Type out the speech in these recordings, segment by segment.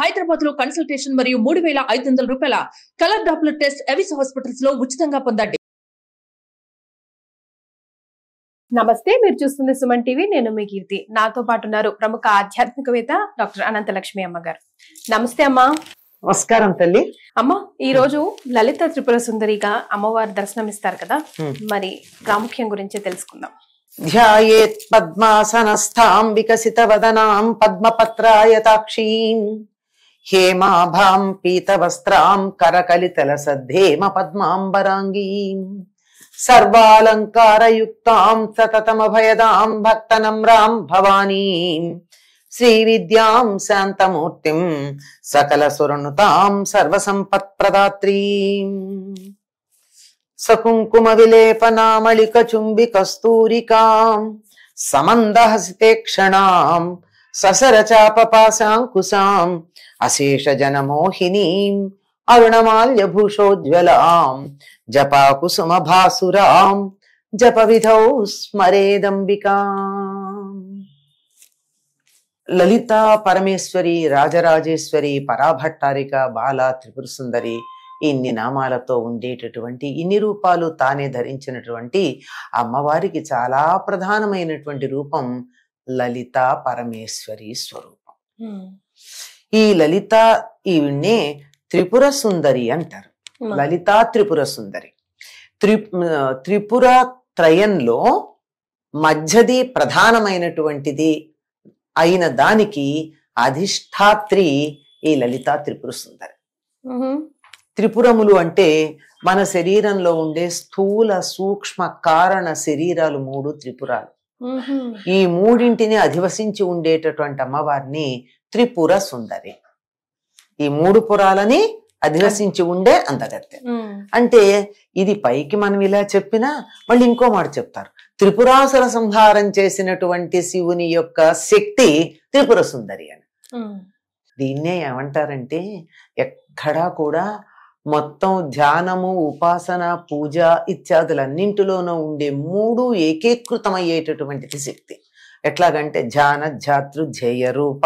హైదరాబాద్ లో కన్సల్టేషన్ మరియు 3500 రూపాయల colour Doppler test Avis hospitals లో ఉచితంగా పొందండి. నమస్తే, మీరు చూస్తుంది సుమన్ టీవీ. నేను మీ కీర్తి. నాతో పాటు ఉన్నారు ప్రముఖ ఆధ్యాత్మికవేత్త డాక్టర్ అనంతలక్ష్మి అమ్మగారు. నమస్తే అమ్మా. నమస్కారం తల్లి. అమ్మ, ఈ రోజు లలిత త్రిపుర సుందరిగా అమ్మవారి దర్శనం ఇస్తారు కదా, మరి ప్రాముఖ్యం గురించి తెలుసుకుందాం. ధ్యాయేత్ పద్మాసనస్థాం వికసిత వదనాం పద్మపత్రాయతాక్షీం హేమాభాం పీతవస్త్రాం కరకలితల సద్ధేమ పద్మాంబరాంగీం సర్వాలంకారయుక్తాం సతతమభయదాం భక్తనమ్రాం భవానీం శ్రీవిద్యాం శాంతమూర్తిం సకల సురనుతాం సర్వసంపత్ప్రదాత్రీం సకుంకుమ విలేపనామళిక చుంబి కస్తూరికాం సమందహసితే క్షణాం ససర చాపపాశాంకుశాం అశేష జనమోహినీం అరుణమాల్య భూషోజ్వలాం జపాకుసుమ భాసురాం జప విధౌ స్మరేదంబికాం. లలితా పరమేశ్వరి, రాజరాజేశ్వరి, పరాభట్టారిక, బాల, త్రిపుర సుందరి, ఇన్ని నామాలతో ఉండేటటువంటి, ఇన్ని రూపాలు తానే ధరించినటువంటి అమ్మవారికి చాలా ప్రధానమైనటువంటి రూపం లలితా పరమేశ్వరి స్వరూపం. ఈ లలిత ఈవిడ్నే త్రిపుర సుందరి అంటారు. లలితా త్రిపుర సుందరి. త్రిపుర త్రయంలో మధ్యది ప్రధానమైనటువంటిది అయిన దానికి అధిష్టాత్రి ఈ లలితా త్రిపుర సుందరి. త్రిపురములు అంటే మన శరీరంలో ఉండే స్థూల సూక్ష్మ కారణ శరీరాలు 3 త్రిపురాలు. ఈ మూడింటిని అధివసించి ఉండేటటువంటి అమ్మవారిని త్రిపుర సుందరి. ఈ 3 పురాలని అధివసించి ఉండే అందగత్తె. అంటే ఇది పైకి మనం ఇలా చెప్పినా మళ్ళీ ఇంకో మాట చెప్తారు, త్రిపురాసుర సంహారం చేసినటువంటి శివుని యొక్క శక్తి త్రిపుర సుందరి అని. దీన్నే ఏమంటారంటే ఎక్కడా కూడా మొత్తం ధ్యానము, ఉపాసన, పూజ ఇత్యాదులన్నింటిలోనూ ఉండే 3 ఏకీకృతమయ్యేటటువంటిది శక్తి. ఎట్లాగంటే ధ్యాన ధ్యాతృ ధ్యేయ రూప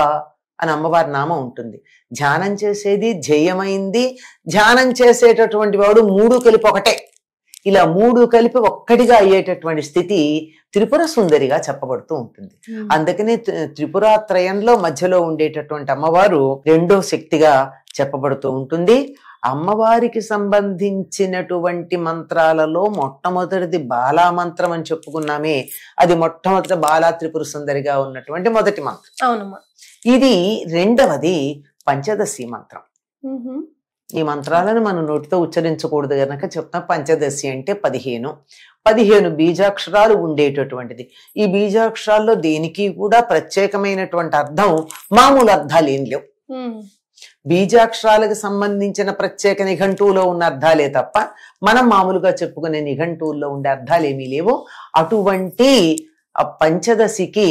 అని అమ్మవారి నామం ఉంటుంది. ధ్యానం చేసేది ధ్యేయమైంది, ధ్యానం చేసేటటువంటి వాడు 3 కలిపి ఒకటే. ఇలా 3 కలిపి ఒక్కటిగా అయ్యేటటువంటి స్థితి త్రిపుర సుందరిగా చెప్పబడుతూ ఉంటుంది. అందుకనే త్రిపురాత్రయంలో మధ్యలో ఉండేటటువంటి అమ్మవారు 2వ శక్తిగా చెప్పబడుతూ ఉంటుంది. అమ్మవారికి సంబంధించినటువంటి మంత్రాలలో మొట్టమొదటిది బాలా మంత్రం అని చెప్పుకున్నామే, అది మొట్టమొదటి బాలా త్రిపుర సుందరిగా ఉన్నటువంటి మొదటి మంత్రం. అవునమ్మా. ఇది 2వది పంచదశి మంత్రం. ఈ మంత్రాలను మనం నోటితో ఉచ్చరించకూడదు కనుక చెప్తాం. పంచదశి అంటే 15 బీజాక్షరాలు ఉండేటటువంటిది. ఈ బీజాక్షరాల్లో దేనికి కూడా ప్రత్యేకమైనటువంటి అర్థం, మామూలు అర్థాలు ఏం లేవు. బీజాక్షరాలకు సంబంధించిన ప్రత్యేక నిఘంటువులో ఉన్న అర్థాలే తప్ప మనం మామూలుగా చెప్పుకునే నిఘంటువుల్లో ఉండే అర్థాలు ఏమీ లేవు. అటువంటి పంచదశికి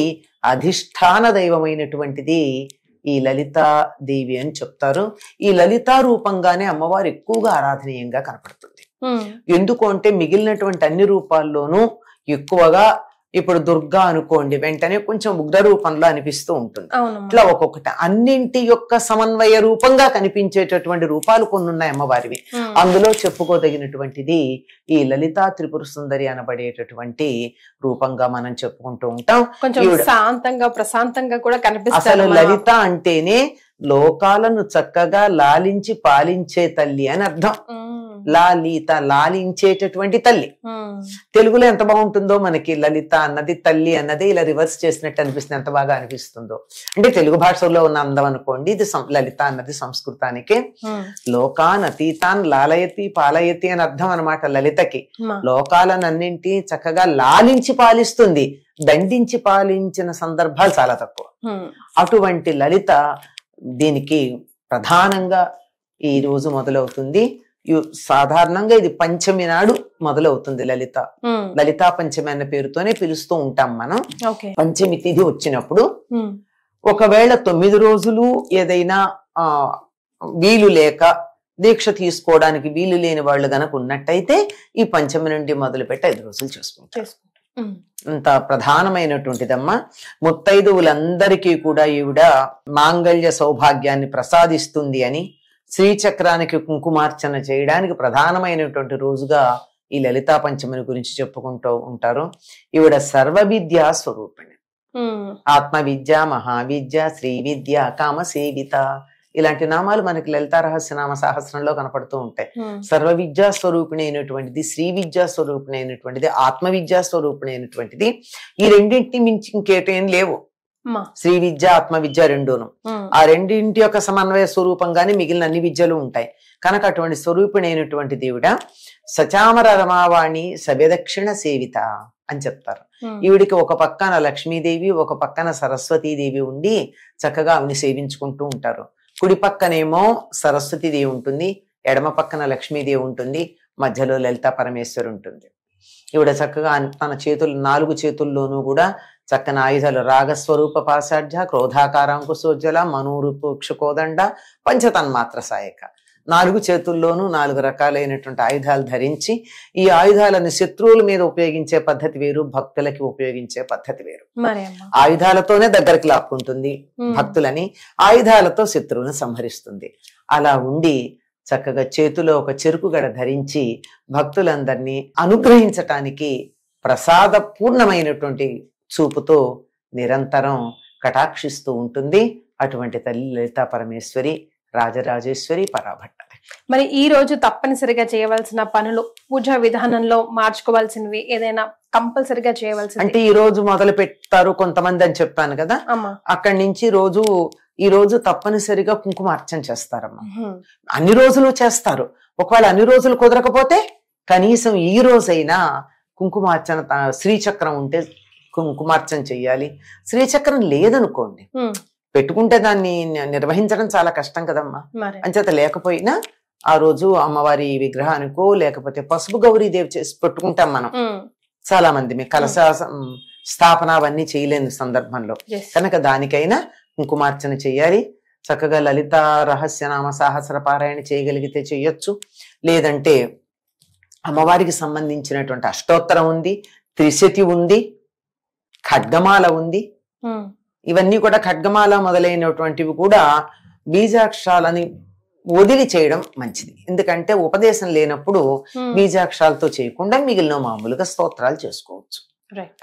అధిష్టాన దైవమైనటువంటిది ఈ లలితా దేవి అని చెప్తారు. ఈ లలితా రూపంగానే అమ్మవారు ఎక్కువగా ఆరాధనీయంగా కనపడుతుంది. ఎందుకు అంటే మిగిలినటువంటి అన్ని రూపాల్లోనూ ఎక్కువగా, ఇప్పుడు దుర్గా అనుకోండి, వెంటనే కొంచెం ఉగ్ర రూపంలో అనిపిస్తూ ఉంటుంది. ఇట్లా ఒక్కొక్కటి అన్నింటి యొక్క సమన్వయ రూపంగా కనిపించేటటువంటి రూపాలు కొన్ని ఉన్నాయి అమ్మవారివి. అందులో చెప్పుకోదగినటువంటిది ఈ లలితా త్రిపుర సుందరి అనబడేటటువంటి రూపంగా మనం చెప్పుకుంటూ ఉంటాం. శాంతంగా, ప్రశాంతంగా కూడా కనిపిస్తుంది. అసలు లలిత అంటేనే లోకాలను చక్కగా లాలించి పాలించే తల్లి అని అర్థం. లాలిత, లాలించేటటువంటి తల్లి. తెలుగులో ఎంత బాగుంటుందో మనకి, లలిత అన్నది, తల్లి అన్నది ఇలా రివర్స్ చేసినట్టు అనిపిస్తుంది. ఎంత బాగా అనిపిస్తుందో అంటే తెలుగు భాషలో ఉన్న అందం అనుకోండి. ఇది లలిత అన్నది సంస్కృతానికి లోకాన్ అతీతాన్ లాలయతి పాలయతి అని అర్థం అనమాట. లలితకి లోకాలనన్నింటి చక్కగా లాలించి పాలిస్తుంది. దండించి పాలించిన సందర్భాలు చాలా తక్కువ. అటువంటి లలిత దీనికి ప్రధానంగా ఈ రోజు మొదలవుతుంది. సాధారణంగా ఇది పంచమి నాడు మొదలవుతుంది. లలితా పంచమి అన్న పేరుతోనే పిలుస్తూ ఉంటాం మనం. పంచమి తిథి వచ్చినప్పుడు ఒకవేళ 9 రోజులు ఏదైనా వీలు లేక దీక్ష తీసుకోవడానికి వీలు లేని వాళ్ళు గనక ఉన్నట్టయితే ఈ పంచమి నుండి మొదలు పెట్టి 5 రోజులు చేసుకుంటారు. అంత ప్రధానమైనటువంటిదమ్మా. ముత్తైదువులందరికీ కూడా ఈవిడ మాంగళ్య సౌభాగ్యాన్ని ప్రసాదిస్తుంది అని శ్రీచక్రానికి కుంకుమార్చన చేయడానికి ప్రధానమైనటువంటి రోజుగా ఈ లలితా పంచమిని గురించి చెప్పుకుంటూ ఉంటారు. ఈవిడ సర్వ విద్యా స్వరూపిణి. ఆత్మ విద్య, మహావిద్య, శ్రీ విద్య, కామ సేవిత ఇలాంటి నామాలు మనకి లలితా రహస్యనామ సహస్రంలో కనపడుతూ ఉంటాయి. సర్వ విద్యా స్వరూపిణి అయినటువంటిది, శ్రీ విద్యా స్వరూపిణి అయినటువంటిది, ఆత్మ విద్యా స్వరూపిణి అయినటువంటిది. ఈ రెండింటిని మించి ఇంకేటేం లేవు. శ్రీ విద్య, ఆత్మ విద్య రెండును. ఆ రెండింటి యొక్క సమన్వయ స్వరూపంగానే మిగిలిన అన్ని విద్యలు ఉంటాయి. కనుక అటువంటి స్వరూపిణి అయినటువంటి దేవుడ సచామర రమావాణి సవ్యదక్షిణ సేవిత అని చెప్తారు. ఈవిడికి ఒక పక్కన లక్ష్మీదేవి, ఒక పక్కన సరస్వతీదేవి ఉండి చక్కగా ఆవిని సేవించుకుంటూ ఉంటారు. కుడి పక్కనేమో సరస్వతీదేవి ఉంటుంది, ఎడమ పక్కన లక్ష్మీదేవి ఉంటుంది, మధ్యలో లలితా పరమేశ్వరు ఉంటుంది. ఈవిడ చక్కగా తన చేతులు 4 చేతుల్లోనూ కూడా చక్కని ఆయుధాలు రాగస్వరూప పాశాఢ్య, క్రోధాకారాంకుశోజ్వల, మనోరూపు క్షుకోదండ, పంచతన్మాత్ర సాయక 4 చేతుల్లోనూ 4 రకాలైనటువంటి ఆయుధాలు ధరించి ఈ ఆయుధాలను శత్రువుల మీద ఉపయోగించే పద్ధతి వేరు, భక్తులకి ఉపయోగించే పద్ధతి వేరు. ఆయుధాలతోనే దగ్గరికి లాక్కుంటుంది భక్తులని, ఆయుధాలతో శత్రువులను సంహరిస్తుంది. అలా ఉండి చక్కగా చేతిలో ఒక చెరుకు గడ ధరించి భక్తులందరినీ అనుగ్రహించటానికి ప్రసాద పూర్ణమైనటువంటి చూపుతో నిరంతరం కటాక్షిస్తూ ఉంటుంది. అటువంటి తల్లి లలితా పరమేశ్వరి, రాజరాజేశ్వరి, పరాభట్ట. మరి ఈ రోజు తప్పనిసరిగా చేయవలసిన పనులు, పూజా విధానంలో మార్చుకోవాల్సినవి ఏదైనా కంపల్సరిగా చేయవలసింది? అంటే ఈ రోజు మొదలు పెడతారు కొంతమంది అని చెప్పాను కదా, అక్కడి నుంచి ఈ రోజు తప్పనిసరిగా కుంకుమార్చన చేస్తారమ్మా. అన్ని రోజులు చేస్తారు. ఒకవేళ అన్ని రోజులు కుదరకపోతే కనీసం ఈ రోజైనా కుంకుమార్చన, శ్రీచక్రం ఉంటే కుంకుమార్చన చెయ్యాలి. శ్రీచక్రం లేదనుకోండి, పెట్టుకుంటే దాన్ని నిర్వహించడం చాలా కష్టం కదమ్మా. అంచేత లేకపోయినా ఆ రోజు అమ్మవారి విగ్రహానికో లేకపోతే పసుపు గౌరీదేవి చేసి పెట్టుకుంటాం మనం. చాలా మంది కలశ స్థాపన అవన్నీ చేయలేని సందర్భంలో కనుక దానికైనా కుంకుమార్చన చెయ్యాలి. చక్కగా లలిత రహస్యనామ సహస్ర పారాయణ చేయగలిగితే చెయ్యొచ్చు. లేదంటే అమ్మవారికి సంబంధించినటువంటి అష్టోత్తరం ఉంది, త్రిశతి ఉంది, ఖడ్గమాల ఉంది. ఇవన్నీ కూడా ఖడ్గమాల మొదలైనటువంటివి కూడా బీజాక్షరాలని వదిలి చేయడం మంచిది. ఎందుకంటే ఉపదేశం లేనప్పుడు బీజాక్షరాలతో చేయకుండా మిగిలిన మామూలుగా స్తోత్రాలు చేసుకోవచ్చు.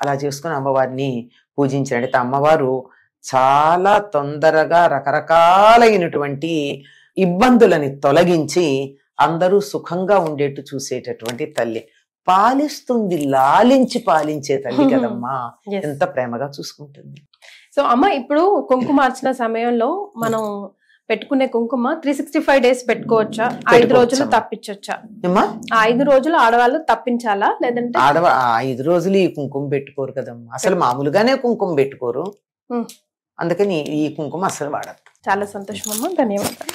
అలా చేసుకుని అమ్మవారిని పూజించినట్టయితే అమ్మవారు చాలా తొందరగా రకరకాలైనటువంటి ఇబ్బందులని తొలగించి అందరూ సుఖంగా ఉండేట్టు చూసేటటువంటి తల్లి. పాలిస్తుంది, లాలించి పాలించే తల్లి కదమ్మా. ఎంత ప్రేమగా చూసుకుంటుంది. సో అమ్మ, ఇప్పుడు కుంకుమార్చన సమయంలో మనం పెట్టుకునే కుంకుమ 365 days పెట్టుకోవచ్చా? 5 రోజులు తప్పించొచ్చా? 5 రోజులు ఆడవాళ్ళు తప్పించాలా? లేదంటే 5 రోజులు ఈ కుంకుమ పెట్టుకోరు కదమ్మా. అసలు మామూలుగానే కుంకుమ పెట్టుకోరు. అందుకని ఈ కుంకుమ అసలు వాడద్దు. చాలా సంతోషం అమ్మ, ధన్యవాదాలు.